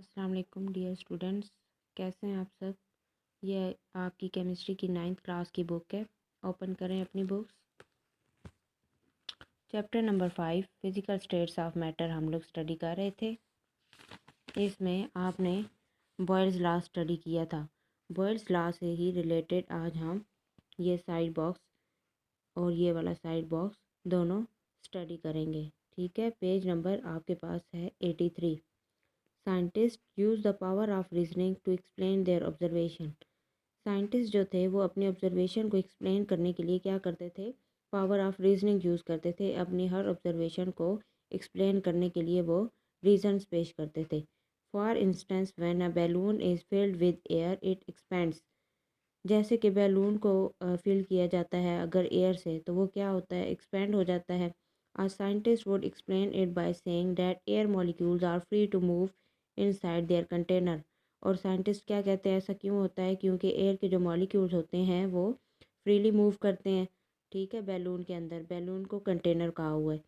अस्सलाम वालेकुम dear students, कैसे हैं आप सब। ये आपकी केमिस्ट्री की 9th क्लास की बुक है। ओपन करें अपनी books. Chapter number 5 physical states of matter हम लोग स्टडी कर रहे थे। इसमें आपने बॉयल्स लॉ स्टडी किया था। बॉयल्स लॉ से ही रिलेटेड आज हम ये साइड बॉक्स और ये वाला साइड बॉक्स दोनों स्टडी करेंगे। ठीक है, पेज नंबर आपके पास है 83। Scientist use the power of reasoning to explain their observation. Scientist जो थे वो अपने ऑब्जर्वेशन को एक्सप्लेन करने के लिए क्या करते थे, पावर ऑफ रीजनिंग यूज़ करते थे। अपनी हर ऑब्जर्वेशन को एक्सप्लेन करने के लिए वो रीजन्स पेश करते थे। For instance when a balloon is filled with air it expends. जैसे कि बैलून को फिल किया जाता है अगर एयर से, तो वो क्या होता है, एक्सपेंड हो जाता है। A scientist would explain it by saying that air molecules are free to move inside their container। और साइंटिस्ट क्या कहते हैं, ऐसा क्यों होता है, क्योंकि एयर के जो मॉलिक्यूल्स होते हैं वो फ्रीली मूव करते हैं। ठीक है, बैलून के अंदर, बैलून को कंटेनर कहा हुआ है।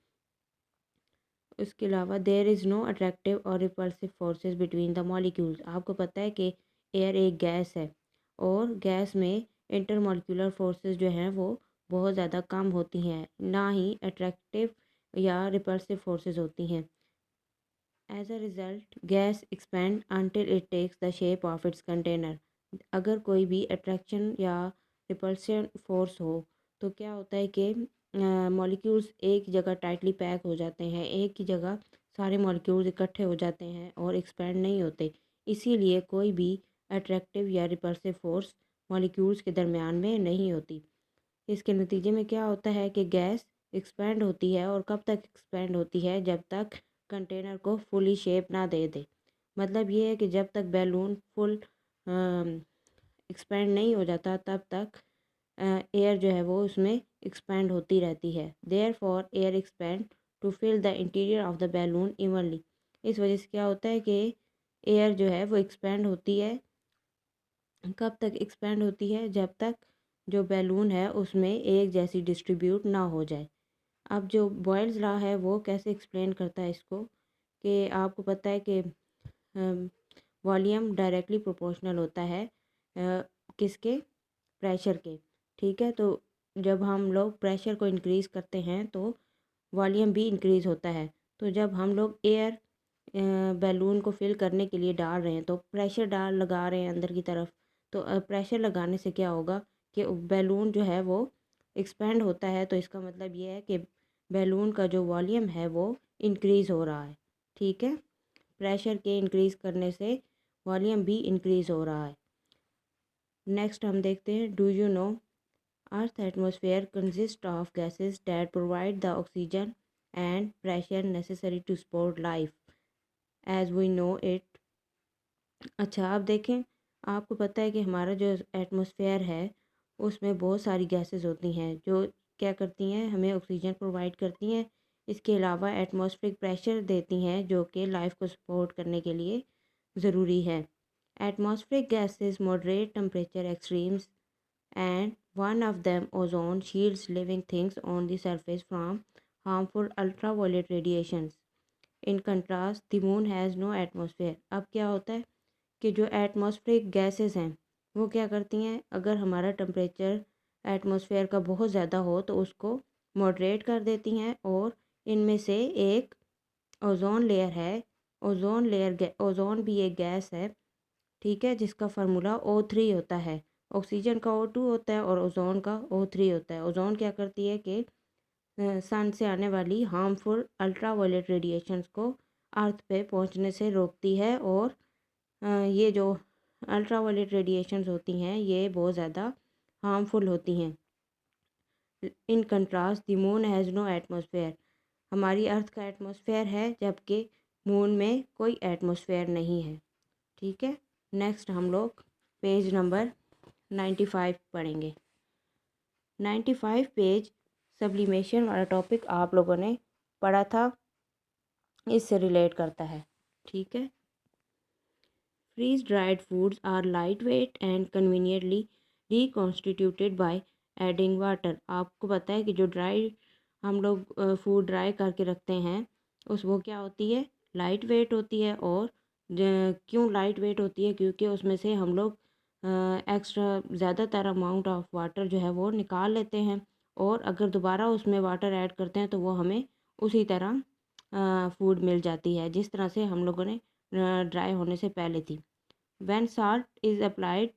उसके अलावा देयर इज़ नो अट्रैक्टिव और repulsive forces between the molecules. आपको पता है कि एयर एक गैस है और गैस में इंटरमॉलिक्यूलर फोर्सेस जो हैं वो बहुत ज़्यादा कम होती हैं, ना ही अट्रैक्टिव या रिपल्सिव फोर्सेस होती हैं। As a result gas expand until it takes the shape of its container. अगर कोई भी अट्रैक्शन या रिपल्शन फोर्स हो तो क्या होता है कि मॉलिक्यूल्स एक जगह टाइटली पैक हो जाते हैं, एक ही जगह सारे मॉलिक्यूल्स इकट्ठे हो जाते हैं और एक्सपेंड नहीं होते। इसीलिए कोई भी अट्रैक्टिव या रिपल्सिव फोर्स मॉलिक्यूल्स के दरमियान में नहीं होती। इसके नतीजे में क्या होता है कि गैस एक्सपेंड होती है, और कब तक एक्सपेंड होती है, जब तक कंटेनर को फुली शेप ना दे दे। मतलब ये है कि जब तक बैलून फुल एक्सपेंड नहीं हो जाता तब तक एयर जो है वो उसमें एक्सपेंड होती रहती है। Therefore air expand to fill the interior of the balloon evenly. इस वजह से क्या होता है कि एयर जो है वो एक्सपेंड होती है। कब तक एक्सपेंड होती है, जब तक जो बैलून है उसमें एक जैसी डिस्ट्रीब्यूट ना हो जाए। अब जो बॉयल्स लॉ है वो कैसे एक्सप्लेन करता है इसको, कि आपको पता है कि वॉल्यूम डायरेक्टली प्रोपोर्शनल होता है किसके, प्रेशर के। ठीक है, तो जब हम लोग प्रेशर को इंक्रीज़ करते हैं तो वॉल्यूम भी इंक्रीज़ होता है। तो जब हम लोग एयर बैलून को फिल करने के लिए डाल रहे हैं तो प्रेशर लगा रहे हैं अंदर की तरफ, तो प्रेशर लगाने से क्या होगा कि बैलून जो है वो एक्सपेंड होता है। तो इसका मतलब ये है कि बैलून का जो वॉल्यूम है वो इंक्रीज़ हो रहा है। ठीक है, प्रेशर के इंक्रीज़ करने से वॉल्यूम भी इंक्रीज़ हो रहा है। नेक्स्ट हम देखते हैं, do you know earth atmosphere consist of gases that provide the oxygen and pressure necessary to support life as we know it. अच्छा, आप देखें, आपको पता है कि हमारा जो एटमॉस्फेयर है उसमें बहुत सारी गैसेस होती हैं जो क्या करती हैं, हमें ऑक्सीजन प्रोवाइड करती हैं। इसके अलावा एटमॉस्फेरिक प्रेशर देती हैं जो कि लाइफ को सपोर्ट करने के लिए ज़रूरी है। Atmospheric gases moderate temperature extremes and one of them, ozone, shields living things on the surface from harmful ultraviolet radiations. In contrast, the moon has no atmosphere। अब क्या होता है कि जो एटमॉस्फेरिक गैसेस हैं वो क्या करती हैं, अगर हमारा टेम्परेचर एटमॉस्फेयर का बहुत ज़्यादा हो तो उसको मॉडरेट कर देती हैं, और इनमें से एक ओजोन लेयर है। ओजोन भी एक गैस है, ठीक है, जिसका फार्मूला O3 होता है। ऑक्सीजन का O2 होता है और ओजोन का O3 होता है। ओजोन क्या करती है कि सन से आने वाली हार्मफुल अल्ट्रावायलेट रेडिएशंस को अर्थ पे पहुंचने से रोकती है, और ये जो अल्ट्रावायलेट रेडिएशंस होती हैं ये बहुत ज़्यादा हार्मफुल होती हैं। In contrast the moon has no atmosphere. हमारी अर्थ का एटमॉस्फेयर है जबकि मून में कोई एटमॉस्फेयर नहीं है। ठीक है, नेक्स्ट हम लोग पेज नंबर 95 पढ़ेंगे। 95 पेज सब्लिमेशन वाला टॉपिक आप लोगों ने पढ़ा था, इससे रिलेट करता है। ठीक है, freeze dried foods are light weight and conveniently reconstituted by adding water. आपको पता है कि जो ड्राई हम लोग फूड ड्राई करके रखते हैं उस वो क्या होती है, लाइट वेट होती है और क्यों लाइट वेट होती है? क्योंकि उसमें से हम लोग एक्स्ट्रा ज़्यादातर अमाउंट ऑफ वाटर जो है वो निकाल लेते हैं, और अगर दोबारा उसमें वाटर ऐड करते हैं तो वो हमें उसी तरह फूड मिल जाती है जिस तरह से हम लोगों ने ड्राई होने से पहले थी। When salt is applied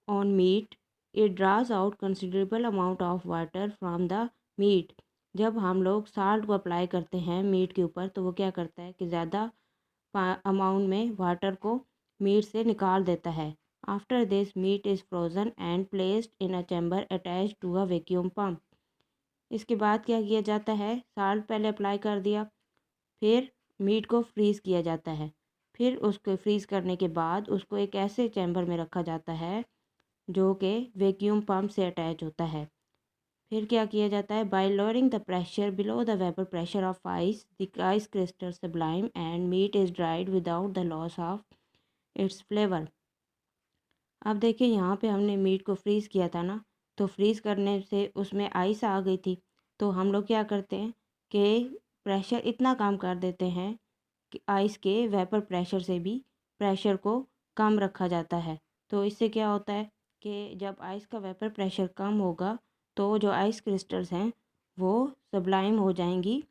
on meat, it draws out considerable amount of water from the meat. जब हम लोग साल्ट को अप्लाई करते हैं मीट के ऊपर तो वो क्या करता है कि ज़्यादा अमाउंट में वाटर को मीट से निकाल देता है। After this meat is frozen and placed in a chamber attach to a vacuum pump. इसके बाद क्या किया जाता है? साल्ट पहले अप्लाई कर दिया, फिर मीट को फ्रीज़ किया जाता है, फिर उसको फ्रीज़ करने के बाद उसको एक ऐसे चैम्बर में रखा जाता है जो कि वैक्यूम पंप से अटैच होता है। फिर क्या किया जाता है? Bye lowering the pressure below the vapour pressure of ice, the ice crystal sublime and meat is dried without the loss of its flavour. अब देखिए यहाँ पे हमने मीट को फ्रीज़ किया था ना, तो फ्रीज़ करने से उसमें आइस आ गई थी, तो हम लोग क्या करते हैं कि प्रेशर इतना कम कर देते हैं कि आइस के वेपर प्रेशर से भी प्रेशर को कम रखा जाता है। तो इससे क्या होता है कि जब आइस का वेपर प्रेशर कम होगा तो जो आइस क्रिस्टल्स हैं वो सब्लाइम हो जाएंगी।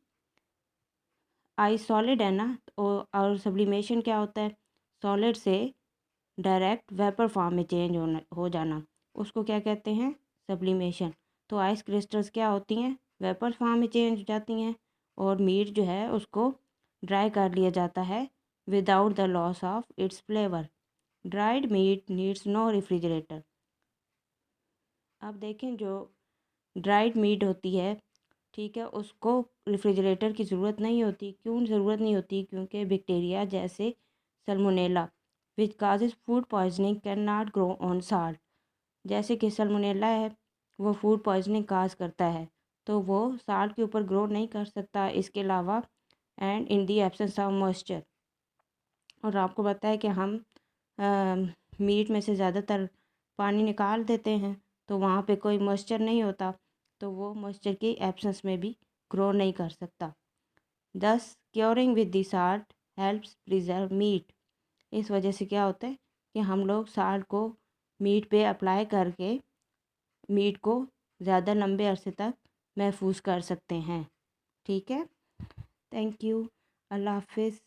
आइस सॉलिड है ना, और सब्लिमेशन क्या होता है? सॉलिड से डायरेक्ट वेपर फॉर्म में चेंज हो जाना, उसको क्या कहते हैं? सब्लिमेशन। तो आइस क्रिस्टल्स क्या होती हैं? वेपर फॉर्म में चेंज हो जाती हैं, और मीट जो है उसको ड्राई कर लिया जाता है without the loss of its flavour. Dried meat needs no refrigerator. अब देखें जो ड्राइड मीट होती है, ठीक है, उसको रेफ्रिजरेटर की ज़रूरत नहीं होती। क्यों ज़रूरत नहीं होती? क्योंकि बैक्टीरिया जैसे Salmonella which causes food poisoning can not grow on salt. जैसे कि सल्मोनेला है, वो फूड पॉइजनिंग काज करता है, तो वो साल्ट के ऊपर ग्रो नहीं कर सकता। इसके अलावा and in the absence of moisture. और आपको पता है कि हम मीट में से ज़्यादातर पानी निकाल देते हैं, तो वहाँ पे कोई मॉइस्चर नहीं होता, तो वो मॉइस्चर की एब्सेंस में भी ग्रो नहीं कर सकता। Thus curing with the salt helps preserve meat. इस वजह से क्या होता है कि हम लोग साल्ट को मीट पे अप्लाई करके मीट को ज़्यादा लंबे अरसे तक महफूज कर सकते हैं। ठीक है, थैंक यू, अल्लाह हाफिज़।